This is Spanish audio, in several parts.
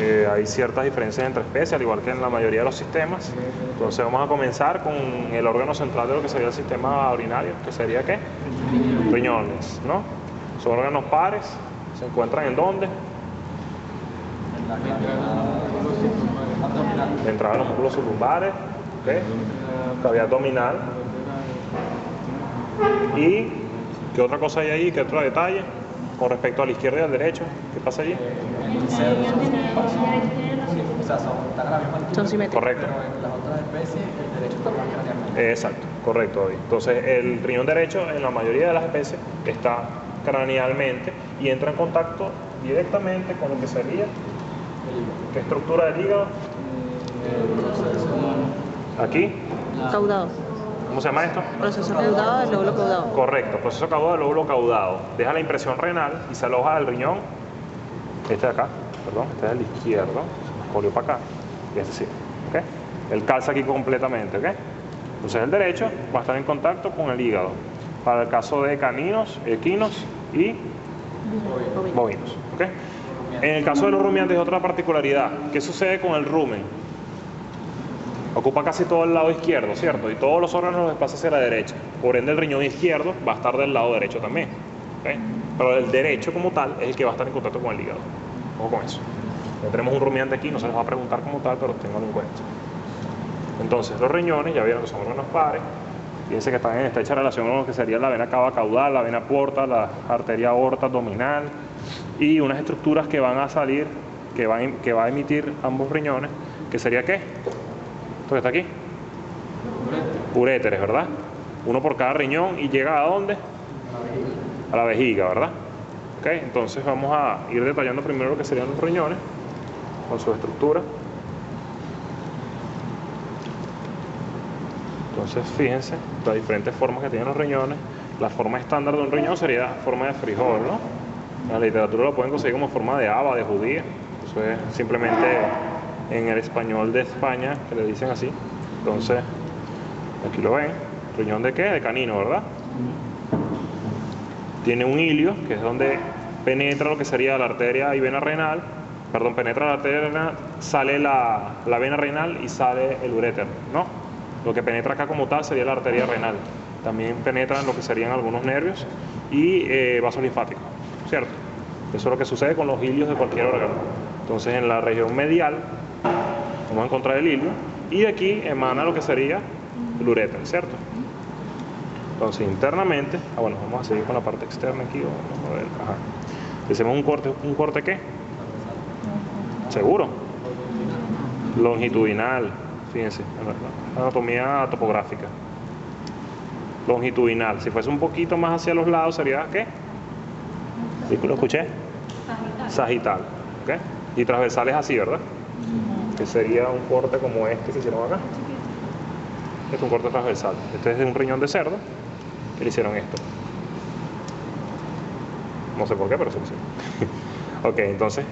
hay ciertas diferencias entre especies, al igual que en la mayoría de los sistemas. Entonces vamos a comenzar con el órgano central de lo que sería el sistema urinario, que sería ¿qué? Riñones, ¿no? Son órganos pares, ¿se encuentran en dónde? La entrada de los músculos sublumbares, ¿okay? Cavidad abdominal. ¿Y qué otra cosa hay ahí? ¿Qué otro detalle? Con respecto a la izquierda y al derecho, ¿qué pasa allí? Son simétricos. Correcto. Pero en las otras especies el derecho está más cranealmente. Exacto, correcto, David. Entonces el riñón derecho en la mayoría de las especies está cranealmente y entra en contacto directamente con lo que sería ¿qué estructura del hígado? Aquí. Caudado. ¿Cómo se llama esto? Proceso caudado del lóbulo caudado. Correcto, proceso caudado del lóbulo caudado. Deja la impresión renal y se aloja del riñón. Este de acá, perdón, este es el izquierdo. Se me corrió para acá. Y este sí. ¿Okay? Él calza aquí completamente. ¿Okay? Entonces el derecho va a estar en contacto con el hígado. Para el caso de caninos, equinos y bovinos. ¿Okay? En el caso de los rumiantes es otra particularidad. ¿Qué sucede con el rumen? Ocupa casi todo el lado izquierdo, ¿cierto? Y todos los órganos los desplaza hacia la derecha. Por ende, el riñón izquierdo va a estar del lado derecho también. ¿Okay? Pero el derecho como tal es el que va a estar en contacto con el hígado. Ojo con eso. Ya tenemos un rumiante aquí, no se les va a preguntar como tal, pero tenganlo en cuenta. Entonces, los riñones, ya vieron que son órganos pares. Fíjense que están en estrecha relación con lo que sería la vena cava caudal, la vena porta, la arteria aorta abdominal y unas estructuras que van a salir, que va a emitir ambos riñones, que sería ¿qué? Esto que está aquí. Uréteres, ¿verdad? Uno por cada riñón y llega ¿a dónde? A la vejiga, ¿verdad? Ok, entonces vamos a ir detallando primero lo que serían los riñones con su estructura. Entonces fíjense las diferentes formas que tienen los riñones. La forma estándar de un riñón sería forma de frijol, ¿no? En la literatura lo pueden conseguir como forma de haba, de judía. Eso es simplemente en el español de España que le dicen así. Entonces aquí lo ven. ¿Riñón de qué? De canino, ¿verdad? Tiene un hilio, que es donde penetra lo que sería la arteria y vena renal. Perdón, penetra la arteria renal, sale la vena renal y sale el uréter, ¿no? Lo que penetra acá como tal sería la arteria renal. También penetra en lo que serían algunos nervios y vasos linfáticos, ¿cierto? Eso es lo que sucede con los hilios de cualquier órgano. Entonces en la región medial vamos a encontrar el hilio y de aquí emana lo que sería el uréter, ¿cierto? Entonces internamente, bueno, vamos a seguir con la parte externa aquí. Vamos a ver, ajá. Hacemos un corte ¿qué? ¿Seguro? Longitudinal, fíjense, anatomía topográfica. Longitudinal, si fuese un poquito más hacia los lados sería ¿qué? ¿Sí, lo escuché? Sagital, ¿ok? Y transversal es así, ¿verdad? Que sería un corte como este que hicieron acá. Este es un corte transversal. Este es de un riñón de cerdo que le hicieron esto. No sé por qué, pero se lo hicieron. Ok, entonces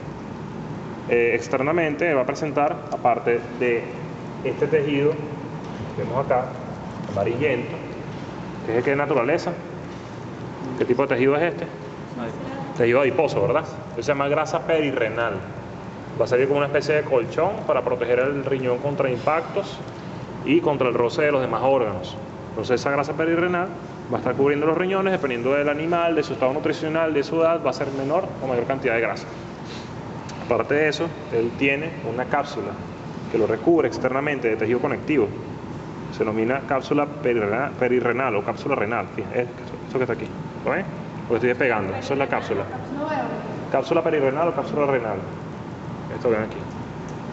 externamente va a presentar, aparte de este tejido que vemos acá, amarillento, que es el que es naturaleza. ¿Qué tipo de tejido es este? Tejido adiposo, ¿verdad? Eso se llama grasa perirrenal. Va a servir como una especie de colchón para proteger el riñón contra impactos y contra el roce de los demás órganos. Entonces esa grasa perirrenal va a estar cubriendo los riñones, dependiendo del animal, de su estado nutricional, de su edad, va a ser menor o mayor cantidad de grasa. Aparte de eso, él tiene una cápsula que lo recubre externamente de tejido conectivo. Se denomina cápsula perirrenal o cápsula renal. Fíjense, esto que está aquí. ¿Lo ven? Lo estoy despegando. Eso es la cápsula. Cápsula perirrenal o cápsula renal. Esto ven aquí.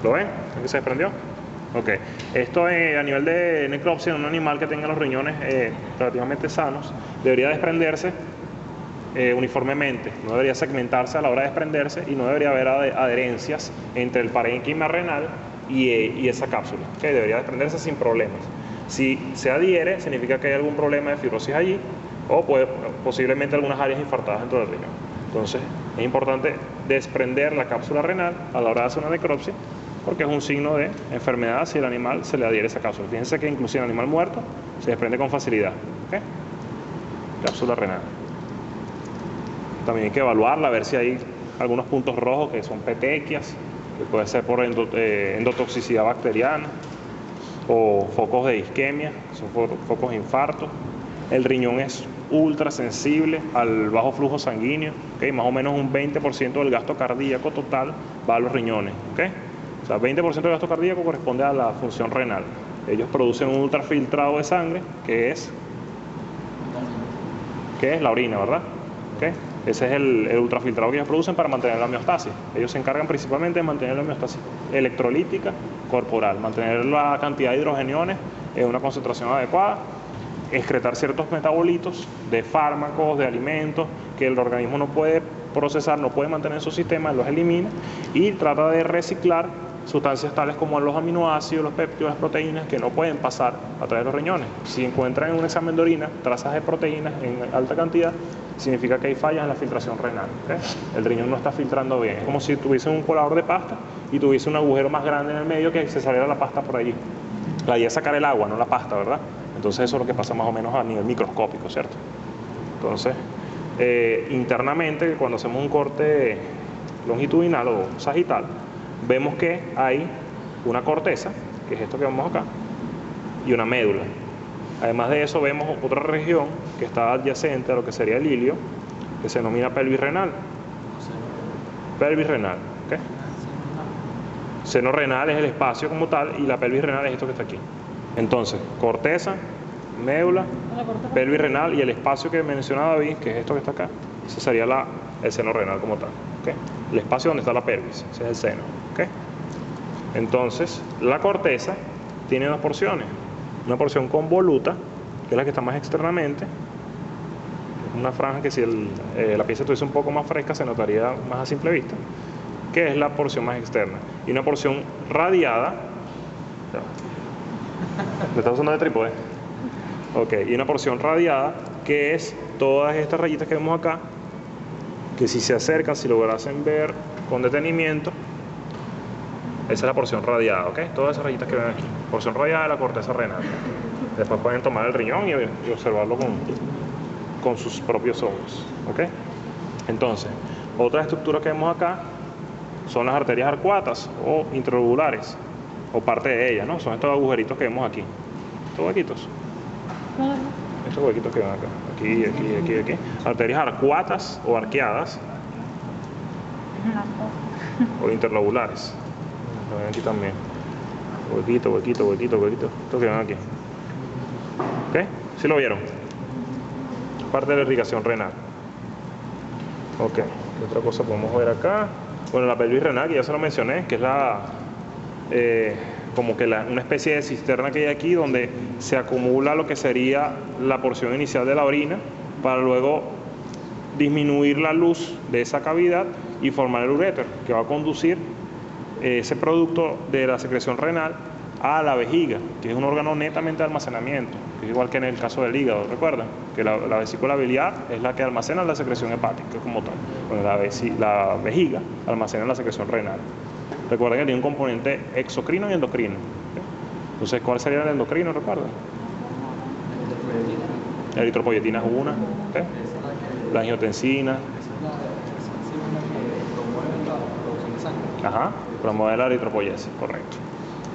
¿Lo ven? ¿Aquí se desprendió? Ok. Esto a nivel de necropsia en un animal que tenga los riñones relativamente sanos, debería desprenderse uniformemente, no debería segmentarse a la hora de desprenderse y no debería haber adherencias entre el parénquima renal y esa cápsula, que debería desprenderse sin problemas. Si se adhiere, significa que hay algún problema de fibrosis allí o posiblemente algunas áreas infartadas dentro del riñón. Entonces es importante desprender la cápsula renal a la hora de hacer una necropsia porque es un signo de enfermedad si el animal se le adhiere esa cápsula. Fíjense que inclusive el animal muerto se desprende con facilidad. ¿Okay? Cápsula renal. También hay que evaluarla, a ver si hay algunos puntos rojos que son petequias que puede ser por endotoxicidad bacteriana o focos de isquemia, que son focos de infarto. El riñón es ultra sensible al bajo flujo sanguíneo, ¿okay? Más o menos un 20% del gasto cardíaco total va a los riñones, ¿okay? O sea, 20% del gasto cardíaco corresponde a la función renal. Ellos producen un ultrafiltrado de sangre que es la orina, ¿verdad? ¿Okay? Ese es el ultrafiltrado que ellos producen para mantener la homeostasis. Ellos se encargan principalmente de mantener la homeostasis electrolítica corporal, mantener la cantidad de hidrogeniones en una concentración adecuada, excretar ciertos metabolitos de fármacos, de alimentos que el organismo no puede procesar, no puede mantener en su sistema, los elimina y trata de reciclar sustancias tales como los aminoácidos, los péptidos, las proteínas que no pueden pasar a través de los riñones. Si encuentran en un examen de orina trazas de proteínas en alta cantidad, significa que hay fallas en la filtración renal, ¿okay? El riñón no está filtrando bien. Es como si tuviesen un colador de pasta y tuviese un agujero más grande en el medio que se saliera la pasta por allí. La idea es sacar el agua, no la pasta, ¿verdad? Entonces eso es lo que pasa más o menos a nivel microscópico, ¿cierto? Entonces, internamente, cuando hacemos un corte longitudinal o sagital, vemos que hay una corteza, que es esto que vemos acá, y una médula. Además de eso, vemos otra región que está adyacente a lo que sería el ilio, que se denomina pelvis renal. Pelvis renal, ¿ok? Seno renal es el espacio como tal y la pelvis renal es esto que está aquí. Entonces, corteza, médula, pelvis renal y el espacio que menciona David, que es esto que está acá, ese sería el seno renal como tal, ¿okay? El espacio donde está la pelvis, ese es el seno, ¿okay? Entonces, la corteza tiene dos porciones, una porción convoluta, que es la que está más externamente, una franja que si la pieza estuviese un poco más fresca se notaría más a simple vista, que es la porción más externa, y una porción radiada. ¿Me estás usando de trípode? Ok, y una porción radiada, que es todas estas rayitas que vemos acá, que si se acercan, si lograsen ver con detenimiento, esa es la porción radiada, ¿ok? Todas esas rayitas que ven aquí, porción radiada de la corteza renal. Después pueden tomar el riñón y observarlo con sus propios ojos, ¿ok? Entonces, otra estructura que vemos acá son las arterias arcuatas o intralobulares, o parte de ellas, ¿no? Son estos agujeritos que vemos aquí. Estos huequitos. Estos huequitos que ven acá. Aquí, aquí, aquí, aquí. Arterias arcuatas o arqueadas. O interlobulares. Lo ven aquí también. Huequito, huequito, huequito, huequito. Estos que ven aquí. ¿Ok? ¿Sí lo vieron? Parte de la irrigación renal. Ok. ¿Qué otra cosa podemos ver acá? Bueno, la pelvis renal, que ya se lo mencioné, que es como que una especie de cisterna que hay aquí donde se acumula lo que sería la porción inicial de la orina para luego disminuir la luz de esa cavidad y formar el uréter, que va a conducir ese producto de la secreción renal a la vejiga, que es un órgano netamente de almacenamiento, que es igual que en el caso del hígado, ¿recuerdan? Que la vesícula biliar es la que almacena la secreción hepática como tal. Bueno, la vejiga almacena la secreción renal. Recuerden que tiene un componente exocrino y endocrino. ¿Okay? Entonces, ¿cuál sería el endocrino, recuerdan? La eritropoyetina es una, ¿okay? La angiotensina. Ajá, promueve la eritropoyesis, correcto.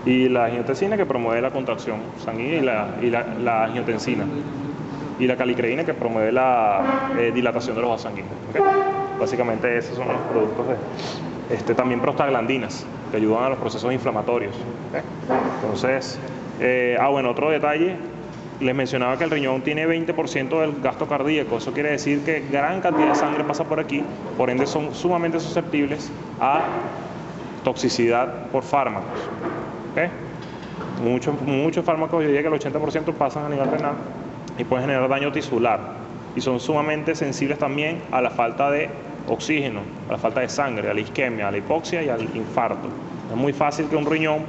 Y la angiotensina que promueve la contracción sanguínea y la angiotensina. Y la calicreína que promueve la dilatación de los vasos sanguíneos. ¿Okay? Básicamente esos son los productos también prostaglandinas, que ayudan a los procesos inflamatorios. ¿Okay? Entonces, bueno, otro detalle, les mencionaba que el riñón tiene 20% del gasto cardíaco. Eso quiere decir que gran cantidad de sangre pasa por aquí, por ende son sumamente susceptibles a toxicidad por fármacos. ¿Okay? Muchos fármacos, yo diría que el 80% pasan a nivel renal y pueden generar daño tisular. Y son sumamente sensibles también a la falta de oxígeno, a la falta de sangre, a la isquemia, a la hipoxia y al infarto. Es muy fácil que un riñón,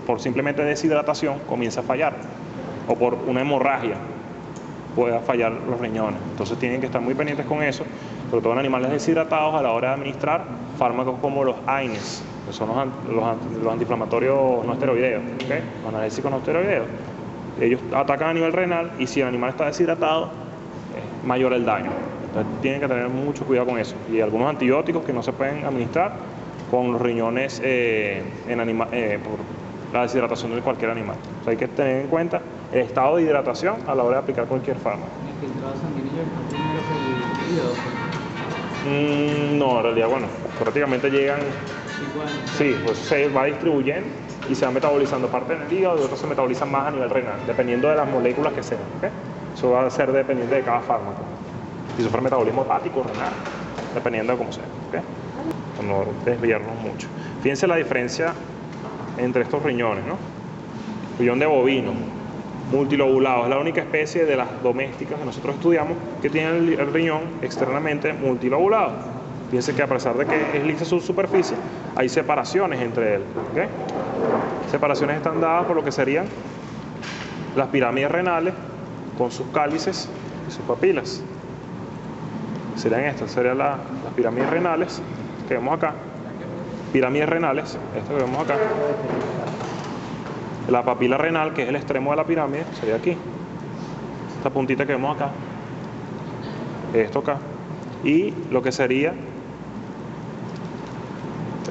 por simplemente deshidratación, comience a fallar, o por una hemorragia pueda fallar los riñones. Entonces tienen que estar muy pendientes con eso, sobre todo en animales deshidratados a la hora de administrar fármacos como los AINES, que son los antiinflamatorios no esteroideos, ¿okay? Los analgésicos no esteroideos. Ellos atacan a nivel renal y si el animal está deshidratado, es mayor el daño. Entonces tienen que tener mucho cuidado con eso. Y algunos antibióticos que no se pueden administrar con los riñones por la deshidratación de cualquier animal. O sea, hay que tener en cuenta el estado de hidratación a la hora de aplicar cualquier fármaco. ¿El filtrado sanguíneo primero es el hígado? No, en realidad, bueno, prácticamente llegan, sí, pues se va distribuyendo y se va metabolizando parte en el hígado y otros se metabolizan más a nivel renal, dependiendo de las moléculas que sean, ¿okay? Eso va a ser dependiente de cada fármaco. Y sufre metabolismo hepático, renal, dependiendo de cómo sea, ¿okay? Para no desviarnos mucho. Fíjense la diferencia entre estos riñones, ¿no? Riñón de bovino, multilobulado, es la única especie de las domésticas que nosotros estudiamos que tiene el riñón externamente multilobulado. Fíjense que a pesar de que es lisa su superficie, hay separaciones entre él, ¿okay? Separaciones están dadas por lo que serían las pirámides renales con sus cálices y sus papilas. Serían estas, serían las pirámides renales que vemos acá. Pirámides renales, esto que vemos acá. La papila renal, que es el extremo de la pirámide, sería aquí. Esta puntita que vemos acá. Esto acá. Y lo que sería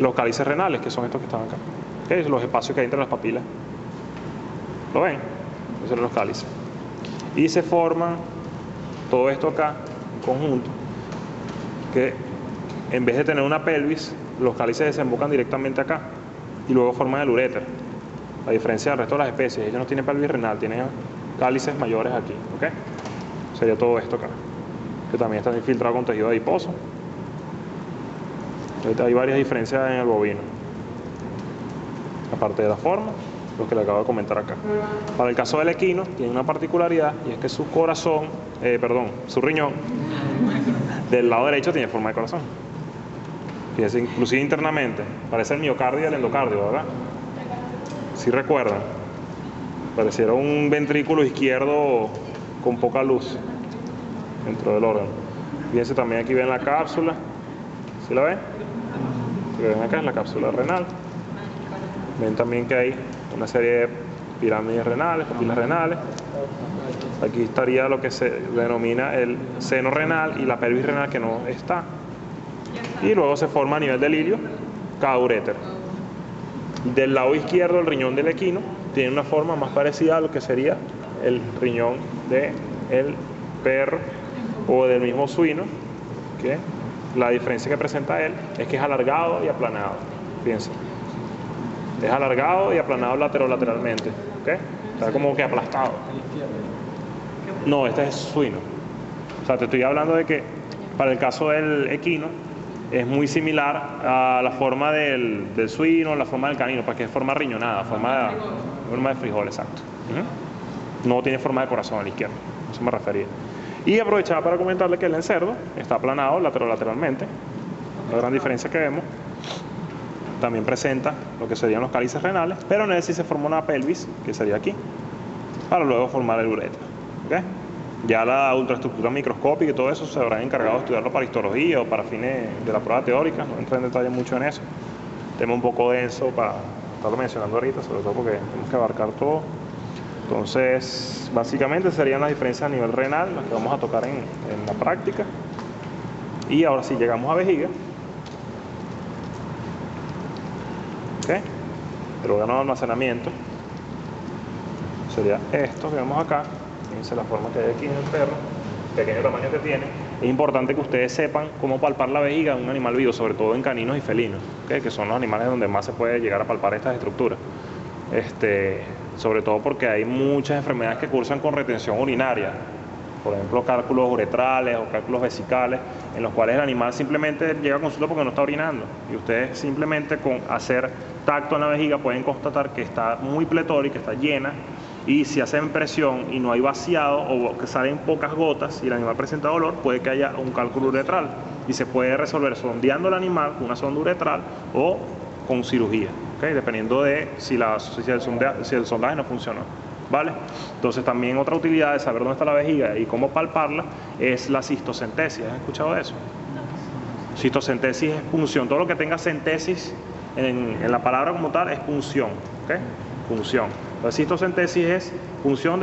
los cálices renales, que son estos que están acá. ¿Okay? Los espacios que hay entre las papilas. ¿Lo ven? Esos son los cálices. Y se forman todo esto acá, en conjunto, que en vez de tener una pelvis, los cálices desembocan directamente acá y luego forman el uréter. A diferencia del resto de las especies, ellos no tienen pelvis renal, tienen cálices mayores aquí, ¿ok? Sería todo esto acá, que también está infiltrado con tejido adiposo. Hay varias diferencias en el bovino, aparte de la forma, lo que le acabo de comentar acá. Para el caso del equino, tiene una particularidad, y es que su su riñón, del lado derecho tiene forma de corazón. Fíjense, inclusive internamente, parece el miocardio y el endocardio, ¿verdad? Si recuerdan, pareciera un ventrículo izquierdo con poca luz dentro del órgano. Fíjense también aquí ven la cápsula, ¿sí la ven? Lo que ven acá es la cápsula renal. Ven también que hay una serie de pirámides renales, papilas renales. Aquí estaría lo que se denomina el seno renal y la pelvis renal, que no está. Y luego se forma a nivel del ilio cada uréter. Del lado izquierdo, el riñón del equino tiene una forma más parecida a lo que sería el riñón del perro o del mismo suino, ¿okay? La diferencia que presenta él es que es alargado y aplanado. Fíjense, es alargado y aplanado lateralmente, ¿okay? Está como que aplastado. No, este es suino. O sea, te estoy hablando de que para el caso del equino es muy similar a la forma del suino, la forma del canino, porque es forma riñonada, forma de frijol, exacto. No tiene forma de corazón a la izquierda, a eso me refería. Y aprovechaba para comentarle que el encerdo está aplanado lateralmente, la gran diferencia que vemos. También presenta lo que serían los cálices renales, pero en él sí se forma una pelvis, que sería aquí, para luego formar el uretra. ¿Okay? Ya la ultraestructura microscópica y todo eso se habrán encargado de estudiarlo para histología o para fines de la prueba teórica. No entré en detalle mucho en eso. Tema un poco denso para estarlo mencionando ahorita, sobre todo porque tenemos que abarcar todo. Entonces, básicamente serían las diferencias a nivel renal, las que vamos a tocar en la práctica. Y ahora sí llegamos a vejiga. ¿Okay? El órgano de almacenamiento sería esto que vemos acá. Fíjense la forma que hay aquí en el perro, el pequeño tamaño que tiene. Es importante que ustedes sepan cómo palpar la vejiga de un animal vivo, sobre todo en caninos y felinos, ¿okay? Que son los animales donde más se puede llegar a palpar estas estructuras. Sobre todo porque hay muchas enfermedades que cursan con retención urinaria, por ejemplo cálculos uretrales o cálculos vesicales, en los cuales el animal simplemente llega a consulta porque no está orinando, y ustedes simplemente con hacer tacto en la vejiga pueden constatar que está muy pletórica, está llena, y si hacen presión y no hay vaciado o que salen pocas gotas y el animal presenta dolor, puede que haya un cálculo uretral, y se puede resolver sondeando al animal con una sonda uretral o con cirugía, ¿okay? Dependiendo de si el sondaje no funcionó, ¿vale? Entonces también otra utilidad de saber dónde está la vejiga y cómo palparla es la cistocentesis. ¿Han escuchado de eso? Cistocentesis es punción. Todo lo que tenga centesis en la palabra como tal es punción, ¿okay? Punción. La cistocentesis es punción de